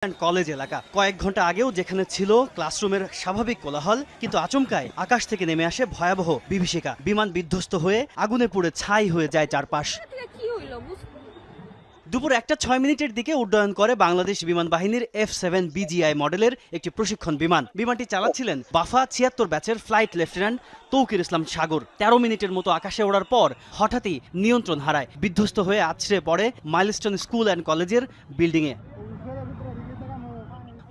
College এলাকা কয়েক ঘন্টা আগেও যেখানে ছিল ক্লাসরুমের স্বাভাবিক কোলাহল, কিন্তু আচমকায় আকাশ থেকে নেমে আসে ভয়াবহ বিভীষিকা। বিমান বিধ্বস্ত হয়ে আগুনে পুড়ে ছাই হয়ে যায় চারপাশ। দুপুর 1:06 দিকে উড্ডয়ন করে বাংলাদেশ বিমান বাহিনীর F-7 BGI মডেলের একটি প্রশিক্ষণ বিমান। বিমানটি চালাচ্ছিলেন বাফা 76 ব্যাচের ফ্লাইট লেফটেন্যান্ট তৌকির ইসলাম সাগর। 13 মিনিটের মতো আকাশে ওড়ার পর হঠাৎই নিয়ন্ত্রণ হারায়, বিধ্বস্ত হয়ে আছড়ে পড়ে মাইলস্টোন স্কুল অ্যান্ড কলেজের বিল্ডিংয়ে।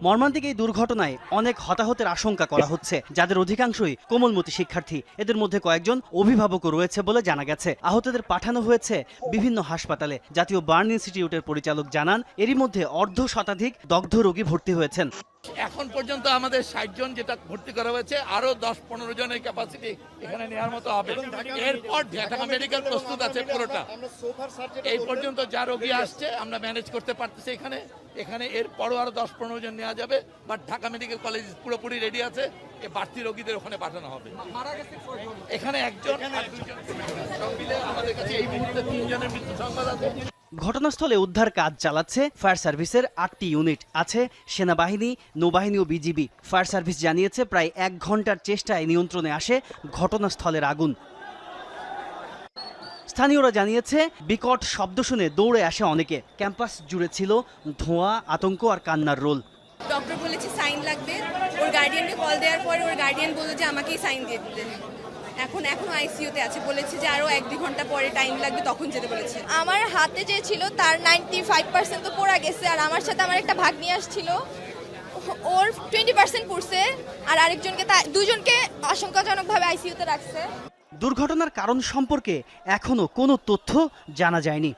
মর্মান্তিক এই দুর্ঘটনায় অনেক হতাহতের আশঙ্কা করা হচ্ছে, যাদের অধিকাংশই কোমলমতি শিক্ষার্থী। এদের মধ্যে কয়েকজন অভিভাবকও রয়েছে বলে জানা গেছে। আহতদের পাঠানো হয়েছে বিভিন্ন হাসপাতালে। জাতীয় বার্ন ইনস্টিটিউটের পরিচালক জানান, এরই মধ্যে অর্ধশতাধিক দগ্ধ রোগী ভর্তি হয়েছেন। এখন পর্যন্ত আমাদের 60 জন যেটা ভর্তি করা হয়েছে, আরো 10-15 জনের ক্যাপাসিটি এখানে নেওয়ার মতো হবে। এরপর ঢাকা মেডিকেল প্রস্তুত আছে পুরোটা। এই পর্যন্ত যা রোগী আসছে আমরা ম্যানেজ করতে পারতেছি এখানে এরপরও আরো 10-15 জন নেওয়া যাবে। বাট ঢাকা মেডিকেল কলেজ পুরোপুরি রেডি আছে, এই বাড়তি রোগীদের ওখানে পাঠানো হবে। এখানে একজন আর দুজন সব মিলে আমাদের কাছে এই মুহূর্তে 3 জনের মৃত্যু সংবাদ আছে। ঘটনাস্থলে উদ্ধার কাজ চালাচ্ছে ফায়ার সার্ভিসের 8টি ইউনিট, আছে সেনাবাহিনী, নৌবাহিনী ও বিজিবি। ফায়ার সার্ভিস জানিয়েছে প্রায় 1 ঘন্টার চেষ্টায় নিয়ন্ত্রণে আসে ঘটনাস্থলের আগুন। স্থানীয়রা জানিয়েছে বিকট শব্দ শুনে দৌড়ে আসে অনেকে। ক্যাম্পাস জুড়ে ছিল ধোঁয়া, আতঙ্ক আর কান্নার রোল। ডক্টর বলেছে সাইন লাগবে, ওর গার্ডিয়ানকে কল দেওয়ার পরে ওর গার্ডিয়ান বলল যে আমাকেই সাইন দিয়ে দিতে। এখন আইসিইউতে আছে, বলেছে যে আরো 1-2 ঘন্টা পরে টাইম লাগবে, তখন যেতে বলেছে। আমার হাতে যে ছিল তার 95% তো পড়া গেছে, আর আমার সাথে আমার একটা ভাগ্নি আসছিল, ওর 20% পড়ছে, আর আরেকজনকে দুজনকে আশঙ্কাজনকভাবে আইসিইউতে রাখছে। দুর্ঘটনার কারণ সম্পর্কে এখনো কোনো তথ্য জানা যায়নি।